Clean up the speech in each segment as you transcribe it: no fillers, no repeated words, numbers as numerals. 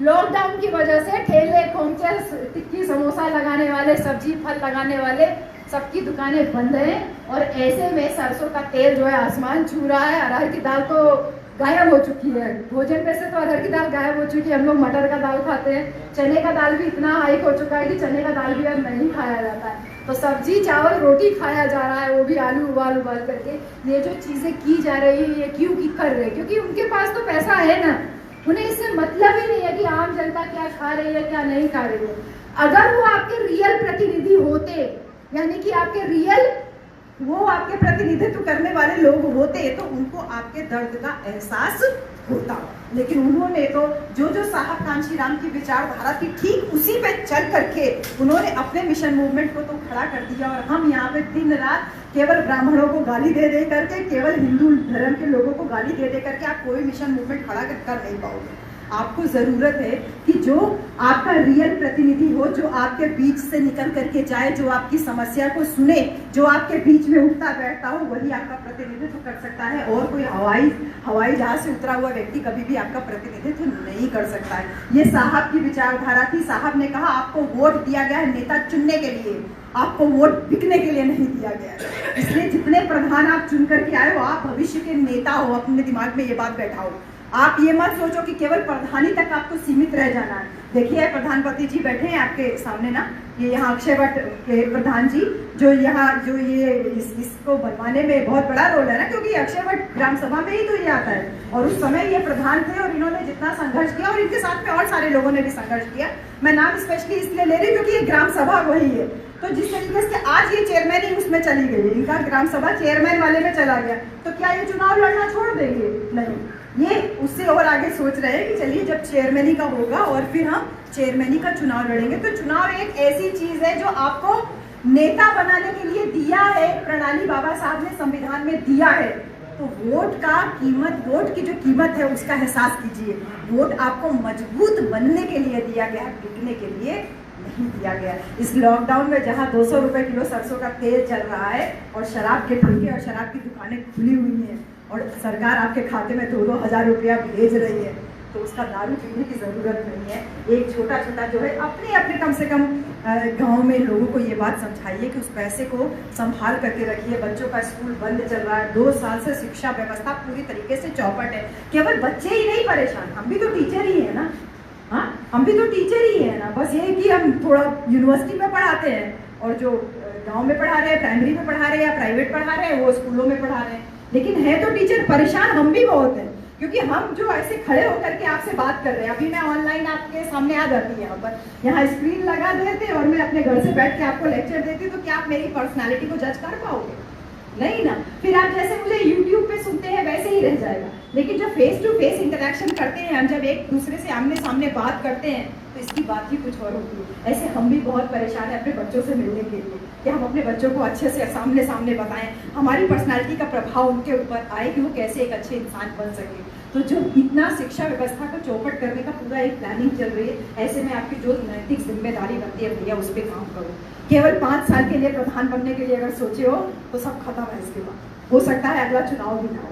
Lockdown की वजह से ठेले खोमचे टिक्की समोसा लगाने वाले, सब्जी फल लगाने वाले, सबकी दुकानें बंद हैं। और ऐसे में सरसों का तेल जो है आसमान छू रहा है। अरहर की दाल तो गायब हो चुकी है, भोजन में से तो अरहर की दाल गायब हो चुकी है। हम लोग मटर का दाल खाते हैं, चने का दाल भी इतना हाइक हो चुका है कि चने का दाल भी अब नहीं खाया जाता है। तो सब्जी चावल रोटी खाया जा रहा है, वो भी आलू उबाल उबाल करके। ये जो चीज़ें की जा रही है ये क्यों की कर रहे हैं? क्योंकि उनके पास तो पैसा है ना, उन्हें इससे मतलब ही नहीं है कि आम जनता क्या खा रही है क्या नहीं खा रही है। अगर वो आपके रियल प्रतिनिधि होते, यानी कि आपके रियल वो आपके प्रतिनिधित्व करने वाले लोग होते, तो उनको आपके दर्द का एहसास होता। लेकिन उन्होंने तो जो साहब कांशीराम की विचारधारा थी ठीक उसी पे चल करके उन्होंने अपने मिशन मूवमेंट को तो खड़ा कर दिया। और हम यहाँ पे दिन रात केवल ब्राह्मणों को गाली दे दे करके, केवल हिंदू धर्म के लोगों को गाली दे दे करके आप कोई मिशन मूवमेंट खड़ा कर नहीं पाओगे। आपको ज़रूरत है कि जो आपका रियल प्रतिनिधि हो, जो आपके बीच से निकल करके जाए, जो आपकी समस्या को सुने, जो आपके बीच में उठता बैठता हो, वही आपका प्रतिनिधित्व कर सकता है। और कोई हवाई जहाज से उतरा हुआ व्यक्ति कभी भी आपका प्रतिनिधित्व नहीं कर सकता है। ये साहब की विचारधारा थी। साहब ने कहा आपको वोट दिया गया है नेता चुनने के लिए, आपको वोट बिकने के लिए नहीं दिया गया है। इसलिए जितने प्रधान आप चुन करके आए हो, आप भविष्य के नेता हो। अपने दिमाग में ये बात बैठाओ। आप ये मत सोचो कि केवल प्रधानी तक आपको सीमित रह जाना है। देखिए प्रधानपति जी बैठे हैं आपके सामने ना, ये यहाँ अक्षय वट के प्रधान जी, जो यहाँ जो ये इसको बनवाने में बहुत बड़ा रोल है ना, क्योंकि अक्षय वट ग्राम सभा में ही तो ये आता है। और उस समय ये प्रधान थे और इन्होंने जितना संघर्ष किया, और इनके साथ में और सारे लोगों ने भी संघर्ष किया। मैं नाम स्पेशली इसलिए ले रही हूँ क्योंकि ये ग्राम सभा वही है। तो जिस तरीके से आज ये चेयरमैन ही उसमें चली गई, इनका ग्राम सभा चेयरमैन वाले में चला गया, तो क्या ये चुनाव लड़ना छोड़ देंगे? नहीं, ये उससे और आगे सोच रहे हैं कि चलिए जब चेयरमैनी का होगा और फिर हम चेयरमैनी का चुनाव लड़ेंगे। तो चुनाव एक ऐसी चीज है जो आपको नेता बनाने के लिए दिया है, प्रणाली बाबा साहब ने संविधान में दिया है। तो वोट का कीमत, वोट की जो कीमत है उसका एहसास कीजिए। वोट आपको मजबूत बनने के लिए दिया गया है, बिकने के लिए नहीं दिया गया। इस लॉकडाउन में जहां 200 रुपए किलो सरसों का तेल चल रहा है और शराब के ठेके और शराब की दुकानें खुली हुई हैं और सरकार आपके खाते में 2-2 हज़ार रुपया भेज रही है, तो उसका दारू पीने की ज़रूरत नहीं है। एक छोटा छोटा जो है अपने कम से कम गांव में लोगों को ये बात समझाइए कि उस पैसे को संभाल करके रखिए। बच्चों का स्कूल बंद चल रहा है, 2 साल से शिक्षा व्यवस्था पूरी तरीके से चौपट है। केवल बच्चे ही नहीं परेशान, हम भी तो टीचर ही है ना। हाँ, हम भी तो टीचर ही है ना। बस ये कि हम थोड़ा यूनिवर्सिटी में पढ़ाते हैं और जो गाँव में पढ़ा रहे हैं, प्राइमरी में पढ़ा रहे हैं या प्राइवेट पढ़ा रहे हैं, वो स्कूलों में पढ़ा रहे हैं। लेकिन है तो टीचर परेशान हम भी बहुत हैं, क्योंकि हम जो ऐसे खड़े होकर के आपसे बात कर रहे हैं। अभी मैं ऑनलाइन आपके सामने आ जाती है, यहाँ स्क्रीन लगा देते और मैं अपने घर से बैठ के आपको लेक्चर देती, तो क्या आप मेरी पर्सनालिटी को जज कर पाओगे? नहीं ना। फिर आप जैसे मुझे YouTube पे सुनते हैं वैसे ही रह जाएगा। लेकिन जब फेस टू फेस इंटरेक्शन करते हैं, हम जब एक दूसरे से आमने सामने बात करते हैं, तो इसकी बात ही कुछ और होती है। ऐसे हम भी बहुत परेशान हैं अपने बच्चों से मिलने के लिए कि हम अपने बच्चों को अच्छे से सामने सामने बताएं, हमारी पर्सनालिटी का प्रभाव उनके ऊपर आए कि वो कैसे एक अच्छे इंसान बन सके। तो जो इतना शिक्षा व्यवस्था को चौपट करने का पूरा एक प्लानिंग चल रही है, ऐसे में आपकी जो नैतिक जिम्मेदारी बनती है भैया उस पर काम करो। केवल 5 साल के लिए प्रधान बनने के लिए अगर सोचे हो तो सब खत्म है। इसके बाद हो सकता है अगला चुनाव भी ना हो।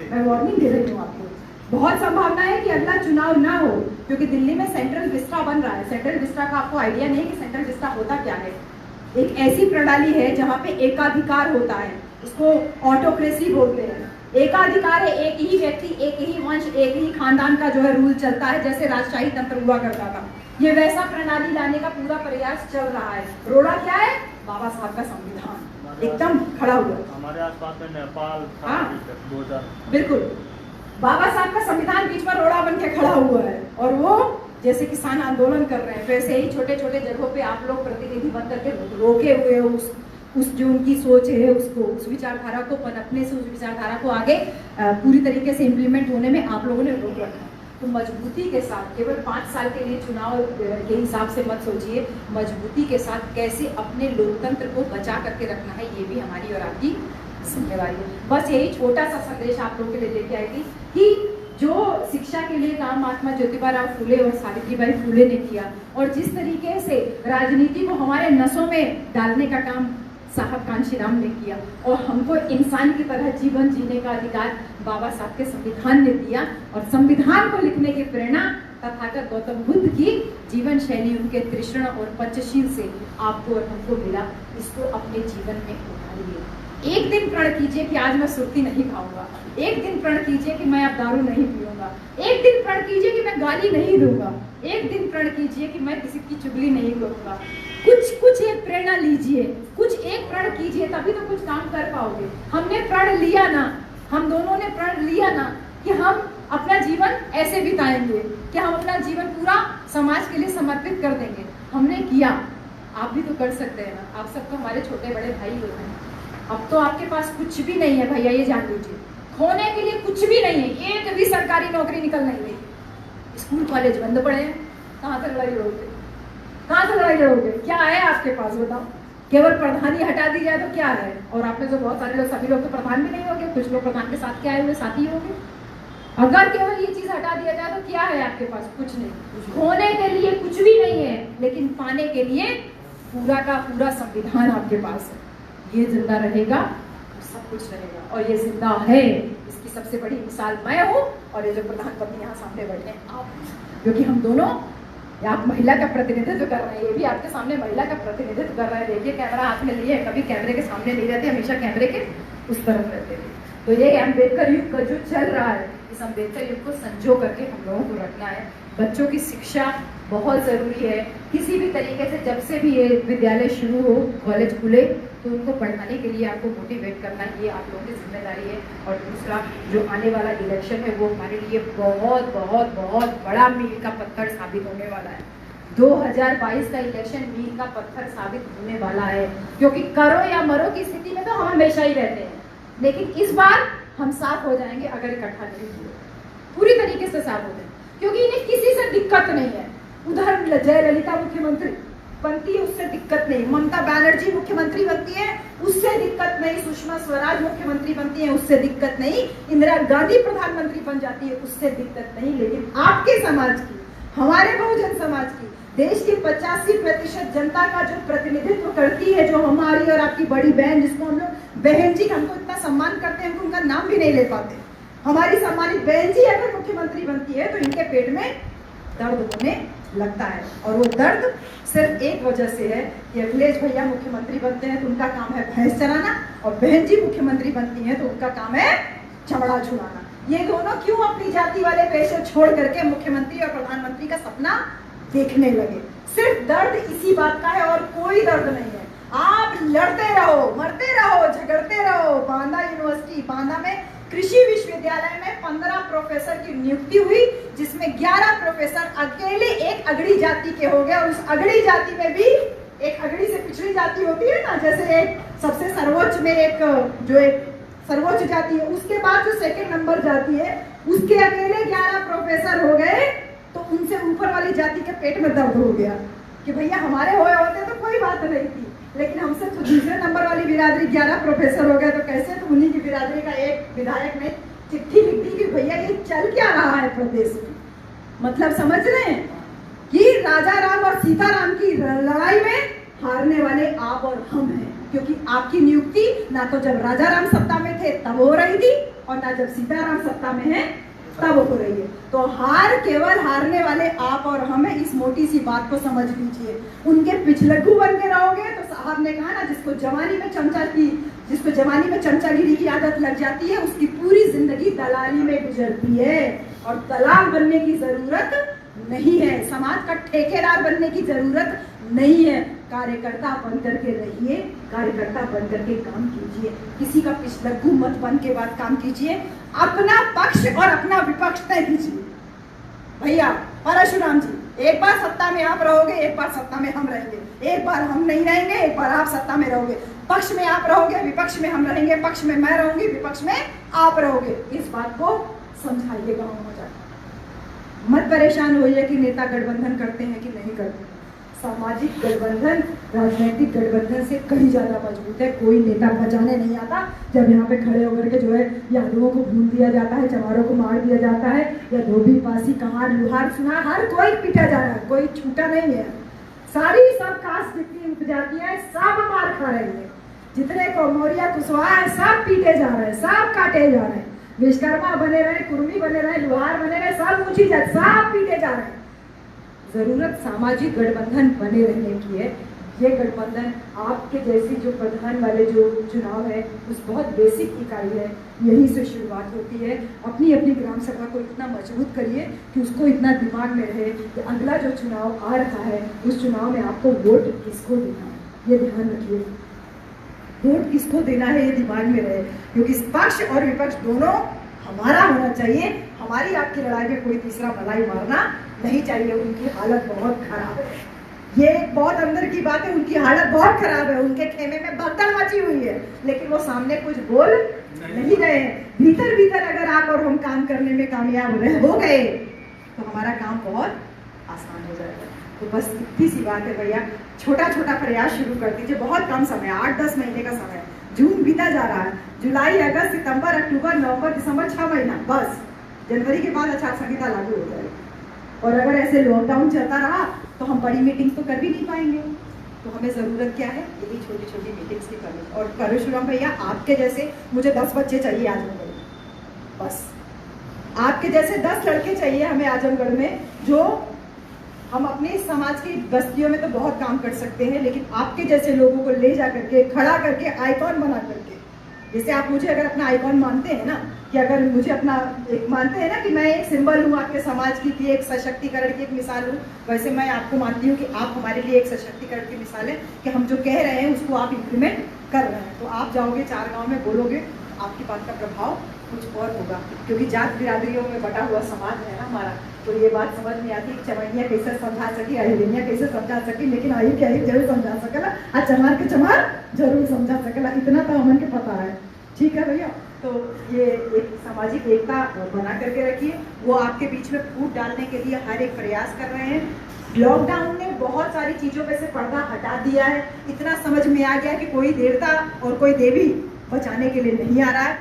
मैं वार्निंग दे रही हूँ आपको। बहुत संभावना है कि अगला चुनाव ना हो, क्योंकि दिल्ली में सेंट्रल विस्टा बन रहा है। सेंट्रल विस्टा का आपको आइडिया नहीं कि सेंट्रल विस्टा होता क्या है। एक ऐसी प्रणाली है जहाँ पे एकाधिकार होता है, उसको ऑटोक्रेसी बोलते हैं। एकाधिकार है, एक ही व्यक्ति, एक ही वंश, एक ही खानदान का जो है रूल चलता है, जैसे राजशाही तंत्र हुआ करता था। ये वैसा प्रणाली लाने का पूरा प्रयास चल रहा है। रोड़ा क्या है? बाबा साहब का संविधान एकदम खड़ा हुआ। हमारे आसपास में नेपाल, बिल्कुल बाबा साहब का संविधान बीच में रोड़ा बन के खड़ा हुआ है। और वो जैसे किसान आंदोलन कर रहे हैं, वैसे ही छोटे छोटे जगहों पे आप लोग प्रतिनिधि बन करके रोके हुए हो उस जो उनकी सोच है उसको, उस विचारधारा को पनपने से, उस विचारधारा को आगे पूरी तरीके से इम्प्लीमेंट होने में आप लोगों ने रोक रखा। तो मजबूती के साथ, केवल 5 साल के लिए चुनाव के हिसाब से मत सोचिए, मजबूती के साथ कैसे अपने लोकतंत्र को बचा करके रखना है, ये भी हमारी और आपकी जिम्मेवारी है। बस यही छोटा सा संदेश आप लोगों के लिए लेके आई थी कि जो शिक्षा के लिए काम महात्मा ज्योतिबा राव फुले और सावित्रीबाई फुले ने किया, और जिस तरीके से राजनीति को हमारे नसों में डालने का काम साहब कांशीराम ने किया, और हमको इंसान की तरह जीवन जीने का अधिकार बाबा साहब के संविधान ने दिया। और संविधान को लिखने की प्रेरणा तथागत गौतम बुद्ध की जीवन शैली, उनके तृष्णा और पंचशील से आपको और हमको मिला। इसको अपने जीवन में उतारिए। एक दिन प्रण कीजिए कि आज मैं सुर्ती नहीं खाऊंगा, एक दिन प्रण कीजिए कि मैं अब दारू नहीं पीऊंगा, एक दिन प्रण कीजिए कि मैं गाली नहीं दूंगा, एक दिन प्रण कीजिए कि मैं किसी की चुगली नहीं करूंगा। कुछ एक प्रेरणा लीजिए, कुछ एक प्रण कीजिए, तभी तो कुछ काम कर पाओगे। हमने प्रण लिया ना, हम दोनों ने प्रण लिया ना कि हम अपना जीवन ऐसे बिताएंगे कि हम अपना जीवन पूरा समाज के लिए समर्पित कर देंगे। हमने किया, आप भी तो कर सकते हैं ना। आप सब तो हमारे छोटे बड़े भाई लोग हैं। अब तो आपके पास कुछ भी नहीं है भैया, ये जान लीजिए। खोने के लिए कुछ भी नहीं है, एक भी सरकारी नौकरी निकल नहीं रही, स्कूल कॉलेज बंद पड़े हैं। कहाँ से लड़ाई लड़ोगे, कहाँ से लड़ाई लड़ोगे? क्या है आपके पास बताओ? केवल प्रधानी हटा दी जाए तो क्या है? और आप में जो बहुत सारे लोग, सभी लोग तो प्रधान भी नहीं होंगे, कुछ लोग प्रधान के साथ के आए हुए साथी होंगे। अगर केवल ये चीज हटा दिया जाए तो क्या है आपके पास? कुछ नहीं। खोने के लिए कुछ भी नहीं है, लेकिन पाने के लिए पूरा का पूरा संविधान आपके पास है। ये जिंदा रहेगा तो सब कुछ रहेगा, और ये जिंदा है। इसकी सबसे बड़ी मिसाल मैं हूँ, और ये जो प्रधानमंत्री यहाँ सामने बैठे हैं आप, क्योंकि हम दोनों, आप महिला का प्रतिनिधित्व कर रहे हैं, ये भी आपके सामने महिला का प्रतिनिधित्व कर रहे हैं। देखिए कैमरा हाथ में लिए, कभी कैमरे के सामने नहीं रहते, हमेशा कैमरे के उस तरफ रहते हैं। तो ये अम्बेडकर युग का जो चल रहा है, इस अम्बेडकर युग को संजो करके हम लोगों को रखना है। बच्चों की शिक्षा बहुत ज़रूरी है। किसी भी तरीके से जब से भी ये विद्यालय शुरू हो, कॉलेज खुले, तो उनको पढ़ाने के लिए आपको मोटिवेट करना, ये आप लोगों की जिम्मेदारी है। और दूसरा, जो आने वाला इलेक्शन है वो हमारे लिए बहुत बहुत बहुत बड़ा मील का पत्थर साबित होने वाला है। 2022 का इलेक्शन मील का पत्थर साबित होने वाला है, क्योंकि करो या मरो की स्थिति में तो हम हमेशा ही रहते हैं, लेकिन इस बार हम साफ हो जाएंगे अगर इकट्ठा नहीं हुए, पूरी तरीके से साफ हो जाएंगे, क्योंकि इन्हें किसी से दिक्कत नहीं है। उधर जयललिता मुख्यमंत्री बनती है, उससे दिक्कत नहीं। ममता बनर्जी मुख्यमंत्री बनती है, उससे दिक्कत नहीं। सुषमा स्वराज मुख्यमंत्री बनती है, उससे दिक्कत नहीं। इंदिरा गांधी प्रधानमंत्री बन जाती है, उससे दिक्कत नहीं। लेकिन आपके समाज की, हमारे बहुजन समाज की, देश की 85% जनता का जो प्रतिनिधित्व करती है, जो हमारी और आपकी बड़ी बहन, जिसको हम लोग बहन जी, हमको इतना सम्मान करते हैं, हमको उनका नाम भी नहीं ले पाते। हमारी सम्मानित बहन जी अगर मुख्यमंत्री बनती है तो इनके पेट में दर्द होने लगता है, और वो दर्द सिर्फ एक वजह से है कि अखिलेश भैया मुख्यमंत्री बनते हैं तो उनका काम है भैंस चराना, और बहन जी मुख्यमंत्री बनती हैं तो उनका काम है चमड़ा छुड़ाना। ये दोनों क्यों अपनी जाति वाले पेशे छोड़ करके मुख्यमंत्री और प्रधानमंत्री का सपना देखने लगे? सिर्फ दर्द इसी बात का है, और कोई दर्द नहीं है। आप लड़ते रहो, मरते रहो, झगड़ते रहो। बांदा यूनिवर्सिटी, बांदा में कृषि विश्वविद्यालय में 15 प्रोफेसर की नियुक्ति हुई, जिसमें 11 प्रोफेसर अकेले एक अगड़ी जाति के हो गए। और उस अगड़ी जाति में भी एक अगड़ी से पिछड़ी जाति होती है ना, जैसे एक सबसे सर्वोच्च में एक जो एक सर्वोच्च जाति है, उसके बाद जो सेकंड नंबर जाति है, उसके अकेले 11 प्रोफेसर हो गए। तो उनसे ऊपर वाली जाति के पेट में दर्द हो गया कि भैया हमारे हुए होते तो कोई बात नहीं थी, लेकिन हमसे तो दूसरे नंबर वाली बिरादरी 11 प्रोफेसर हो गए, तो कैसे? तो उन्हीं की बिरादरी का एक विधायक ने चिट्ठी लिख दी कि भैया ये चल क्या रहा है प्रदेश में। मतलब समझ रहे हैं कि राजा राम और सीता राम की लड़ाई में हारने वाले आप और हम हैं, क्योंकि आपकी नियुक्ति ना तो जब राजा राम सत्ता में थे तब हो रही थी, और ना जब सीता राम सत्ता में है तब हो रही है। तो हार केवल हारने वाले आप और हम हैं, इस मोटी सी बात को समझ लीजिए। उनके पिछलग्गू बन के रहोगे तो साहब ने कहा ना, जिसको जवानी में चमचागिरी की आदत लग जाती है, उसकी पूरी जिंदगी दलाली में गुजरती है। और दलाल बनने की जरूरत नहीं है, समाज का ठेकेदार बनने की जरूरत नहीं है। कार्यकर्ता बन करके रहिए, कार्यकर्ता बन करके काम कीजिए, किसी का पिछलग्गू मत बन के बाद काम कीजिए। अपना पक्ष और अपना विपक्ष तय कीजिए। भैया परशुराम जी, एक बार सत्ता में आप रहोगे, एक बार सत्ता में हम रहेंगे, एक बार हम नहीं रहेंगे, एक बार आप सत्ता में रहोगे। पक्ष में आप रहोगे, विपक्ष में हम रहेंगे, पक्ष में मैं रहूंगी, विपक्ष में आप रहोगे। इस बात को समझाइए गाँव में जाकर। मत परेशान होइए कि नेता गठबंधन करते हैं कि नहीं करते। सामाजिक गठबंधन राजनीतिक गठबंधन से कहीं ज्यादा मजबूत है। कोई नेता बचाने नहीं आता। जब यहाँ पे खड़े होकर के जो है यादवों को भून दिया जाता है, चमारों को मार दिया जाता है, या धोबी पासी कहार लुहार सुनार हर कोई पीटा जा रहा है, कोई छूटा नहीं है। सारी सब कास्ट जितनी उपजातियां सब मार खा रही है। जितने को मौर्य कुशवाहा है सब पीटे जा रहे हैं, सब काटे जा रहे हैं। विश्वकर्मा बने रहे, कुर्मी बने रहे, लोहार बने रहे, सब ऊंची जात सब पीटे जा रहे हैं। जरूरत सामाजिक गठबंधन बने रहने की है। ये गठबंधन आपके जैसी जो प्रधान वाले जो चुनाव है उस बहुत बेसिक इकाई है, यहीं से शुरुआत होती है। अपनी अपनी ग्राम सभा को इतना मजबूत करिए कि उसको इतना दिमाग में रहे कि अगला जो चुनाव आ रहा है उस चुनाव में आपको वोट किसको देना है, ये ध्यान रखिए। वोट किसको देना है ये दिमाग में रहे, क्योंकि पक्ष और विपक्ष दोनों हमारा होना चाहिए। हमारी आपकी लड़ाई में कोई तीसरा मलाई मारना नहीं चाहिए। उनकी हालत बहुत खराब है, ये बहुत अंदर की बात है, उनकी हालत बहुत खराब है। उनके खेमे में भगदड़ मची हुई है, लेकिन वो सामने कुछ बोल नहीं रहे हैं। भीतर भीतर अगर आप और हम काम करने में कामयाब हो गए तो हमारा काम बहुत आसान हो जाएगा। तो बस इतनी सी बात है भैया, छोटा छोटा प्रयास शुरू कर दीजिए। बहुत कम समय, 8-10 महीने का समय, जून बीता जा रहा है, जुलाई, अगस्त, सितंबर, अक्टूबर, नवंबर, दिसंबर, 6 महीना, बस जनवरी के बाद आचार संहिता लागू हो जाएगी। और अगर ऐसे लॉकडाउन चलता रहा तो हम बड़ी मीटिंग तो कर भी नहीं पाएंगे। तो हमें ज़रूरत क्या है, यही छोटी छोटी मीटिंग्स की करनी। और परशुराम भैया आपके जैसे मुझे 10 बच्चे चाहिए आजमगढ़ में, बस आपके जैसे 10 लड़के चाहिए हमें आजमगढ़ में, जो हम अपने समाज की बस्तियों में तो बहुत काम कर सकते हैं, लेकिन आपके जैसे लोगों को ले जा करके खड़ा करके आइकॉन बना करके, जैसे आप मुझे अगर अपना आइकॉन मानते हैं ना, कि अगर मुझे अपना एक मानते हैं ना कि मैं एक सिंबल हूँ आपके समाज की एक सशक्तिकरण की एक मिसाल हूँ, वैसे मैं आपको मानती हूँ कि आप हमारे लिए एक सशक्तिकरण की मिसाल है कि हम जो कह रहे हैं उसको आप इम्प्लीमेंट कर रहे हैं। तो आप जाओगे 4 गांव में बोलोगे, आपकी बात का प्रभाव कुछ और होगा, क्योंकि जात बिरादरियों में बटा हुआ समाज है ना हमारा। तो ये बात समझ में आती है कि चमैया कैसे समझा सकी, अहिलिया कैसे समझा सकी, लेकिन आई के आई जरूर समझा सकेला, और चमार के चमार जरूर समझा सकेला, इतना तो हमन के पता है। ठीक है भैया, तो ये एक सामाजिक एकता बना करके रखिए। वो आपके बीच में फूट डालने के लिए हर एक प्रयास कर रहे हैं। लॉकडाउन ने बहुत सारी चीजों में से पर्दा हटा दिया है। इतना समझ में आ गया कि कोई देवता और कोई देवी बचाने के लिए नहीं आ रहा है।